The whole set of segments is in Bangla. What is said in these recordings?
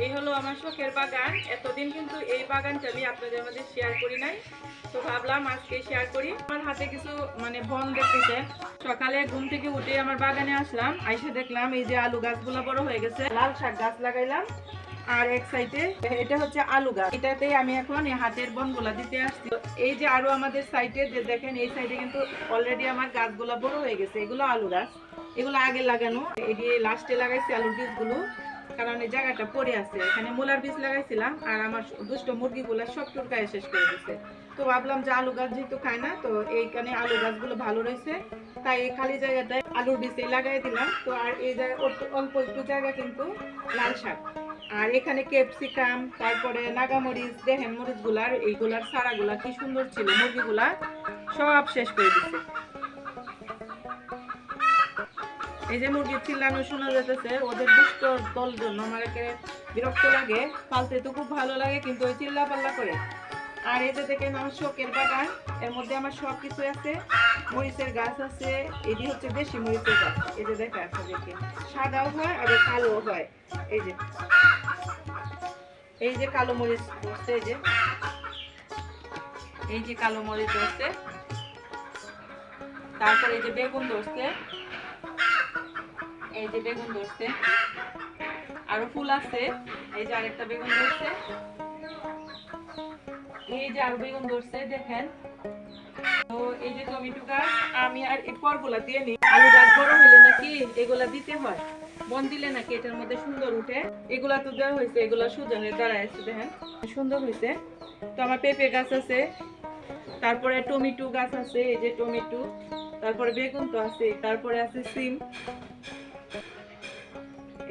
এই হলো আমার শখের বাগান। এতদিন কিন্তু এই বাগানটা আমি আপনাদের মাঝে শেয়ার করি নাই, তো ভাবলাম আজকে শেয়ার করি। আমার হাতে কিছু বন দেখতেছে। সকালে ঘুম থেকে উঠে আমার বাগানে আসলাম, আইসে দেখলাম এই যে আলু গাছগুলো বড় হয়ে গেছে। লাল শাক গাছ লাগাইলাম, আর এক সাইডে এটা হচ্ছে আলু গাছ। এটাতেই আমি এখন এই হাতের বনগুলা দিতে আসছি। এই যে আরো আমাদের সাইডে যে দেখেন, এই সাইডে কিন্তু অলরেডি আমার গাছগুলা বড় হয়ে গেছে। এগুলো আলু গাছ, এগুলো আগে লাগানো। এই যে লাস্টে লাগাইছি আলুর বীজগুলো, কারণ এই জায়গাটা পড়ে আছে। এখানে মূলার বীজ লাগাইছিলাম, আর আমার দুষ্ট মুরগিগুলো সব টুরকায় শেষ করে দিচ্ছে। তো ভাবলাম যে আলু গাছ যেহেতু খায় না, তো এইখানে আলু গাছগুলো ভালো রয়েছে, তাই এই খালি জায়গাটায় আলুর বীজ লাগাই দিলাম। তো আর এই জায়গায় অল্প একটু জায়গা কিন্তু লাল শাক, আর এখানে ক্যাপসিকাম, তারপরে নাগামরিচ, দেখেন মরিচগুলার এইগুলার চারাগুলা কি সুন্দর ছিল। মুরগিগুলা সব শেষ করে দিচ্ছে। এই যে মুরগির চিল্লানো শোনা যেতেছে, ওদের দুষ্ট দল জন্য আমার বিরক্ত লাগে। পালতে তো খুব ভালো লাগে, কিন্তু ওই চিল্লা পাল্লা করে। আর এই যে দেখেন আমার শখের বাগান, এর মধ্যে আমার সব কিছু আছে। মরিচের গাছ আছে, এটি হচ্ছে দেশি মরিচের গাছ। এই যে দেখে আছে, দেখে সাদাও হয় আর কালোও হয়। এই যে কালো মরিচ ধরছে, এই যে কালো মরিচ ধরছে। তারপর এই যে বেগুন ধরছে, এই যে বেগুন ধরছে। আরো ফুল আছে, এই যে আরেকটা বেগুন ধরছে। এই যে আরো বেগুন ধরছে, দেখেন। তো এই যে টমেটো গাছ আমি আর এই পরগুলা দিয়ে নিই। আলু গাছ বড় হইলে নাকি এগুলা দিতে হয়, বন দিলে নাকি এটার মধ্যে সুন্দর উঠে। এগুলা তো দেওয়া হয়েছে, এগুলা সুজনের দ্বারা আছে, দেখেন সুন্দর হয়েছে। তো আমার পেঁপে গাছ আছে, তারপরে টমেটো গাছ আছে, এই যে টমেটো, তারপরে বেগুন তো আছে, তারপরে আছে সিম।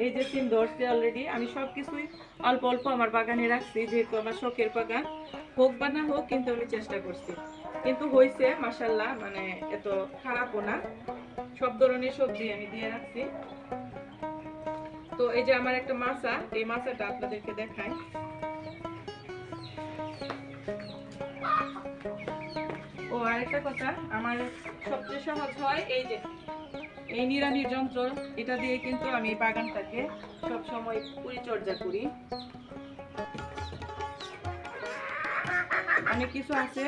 এই যে সিম ধরছে অলরেডি। আমি সবকিছুই অল্প অল্প আমার বাগানে রাখছি, যেহেতু আমার শখের বাগান। হোক বা না হোক, কিন্তু আমি চেষ্টা করছি, কিন্তু হয়েছে মাশাআল্লাহ। এত খারাপও না। সব ধরনের সবজি আমি দিয়ে রাখছি। তো এই যে আমার একটা মাছা, এই মাছাটা আপনাদেরকে দেখাই। ও আরেকটা কথা, আমার সবচেয়ে সহজ হয় এই যে এই নিড়ানির যন্ত্র। এটা দিয়ে কিন্তু আমি বাগানটাকে সব সময় পরিচর্যা করি। অনেক কিছু আছে।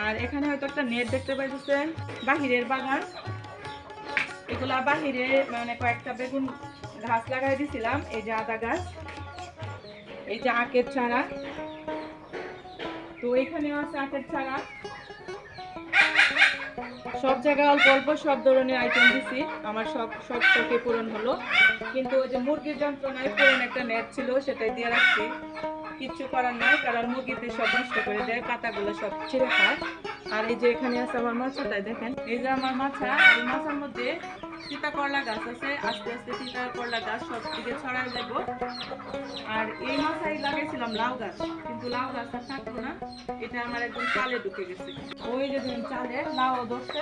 আর এখানে হয়তো একটা নেট দেখতে পাইতেছেন, বাহিরের বাগান। এগুলা বাহিরে কয়েকটা বেগুন গাছ লাগাই দিছিলাম। এই যে আদা গাছ, এই যে আখের চারা, তো এখানেও আছে আখের চারা। সব জায়গায় অল্প অল্প সব ধরনের আইটেম দিছি। আমার সব শখে পূরণ হলো। কিন্তু ওই যে মুরগির যন্ত্রণায় পুরনো একটা নেট ছিল, সেটাই দিয়ে রাখছি। কিচ্ছু করার নাই, কারণ মুরগিতে সব নষ্ট করে দেয়, পাতাগুলো সব ছিঁড়ে খায়। আর এই যে এখানে আছে আমার মাছাটাই, দেখেন এই যে আমার মাছা। এই মাছার মধ্যে তিতা করলা গাছ আছে, আস্তে আস্তে তিতা করলা গাছ সব দিকে ছড়ায় দেবো। আর এই মাছাই লাগাইছিলাম লাউ গাছ, কিন্তু লাউ গাছ আর থাকলো না। এটা আমার একদম চালে ঢুকে গেছে। ওই যে চালে লাউ ধরছে।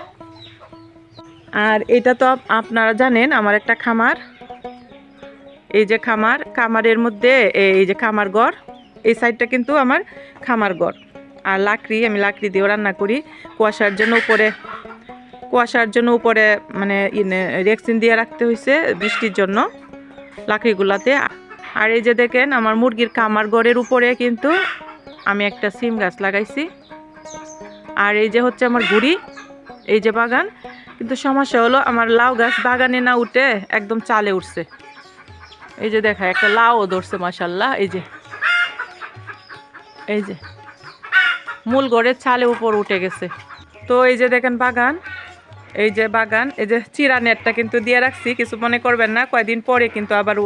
আর এটা তো আপনারা জানেন, আমার একটা খামার। এই যে খামারের মধ্যে এই যে খামার ঘর, এই সাইডটা কিন্তু আমার খামার ঘর। আর আমি লাকড়ি দিয়ে রান্না করি। কুয়াশার জন্য উপরে রেক্সিন দিয়ে রাখতে হয়েছে বৃষ্টির জন্য লাকড়িগুলাতে। আর এই যে দেখেন আমার মুরগির খামার ঘরের উপরে কিন্তু আমি একটা সিম গাছ লাগাইছি। আর এই যে হচ্ছে আমার গুড়ি, এই যে বাগান। কিন্তু সমস্যা হলো আমার লাউ গাছ বাগানে না উঠে একদম চালে উঠছে। এই যে দেখা একটা লাউও ধরছে মাশাআল্লাহ। এই যে মূল ঘরের ছালে উপর উঠে গেছে। তো এই যে দেখেন বাগান, এই যে চিরা নেটটা কিন্তু দিয়ে রাখছি। কিছু মনে করবেন না, কয়দিন পরে কিন্তু আবার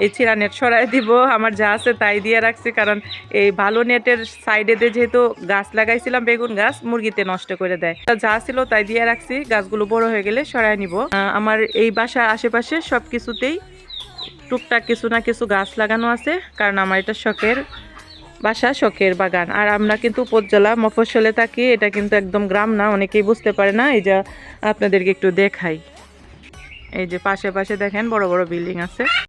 এই চিরা নেট সরাই দিব। আমার যা আছে তাই দিয়ে রাখছি, কারণ এই ভালো নেটের সাইডে দিয়ে যেহেতু গাছ লাগাইছিলাম, বেগুন গাছ মুরগিতে নষ্ট করে দেয়। যা ছিল তাই দিয়ে রাখছি, গাছগুলো বড় হয়ে গেলে সরাই নিব। আমার এই বাসার আশেপাশে সব কিছুতেই টুকটাক কিছু না কিছু গাছ লাগানো আছে, কারণ আমার এটা শখের বাসা, শখের বাগান। আর আমরা কিন্তু উপজেলা মফস্বলে থাকি, এটা কিন্তু একদম গ্রাম না, অনেকেই বুঝতে পারে না। এই যে আপনাদেরকে একটু দেখাই, এই যে পাশে দেখেন বড় বড় বিল্ডিং আছে।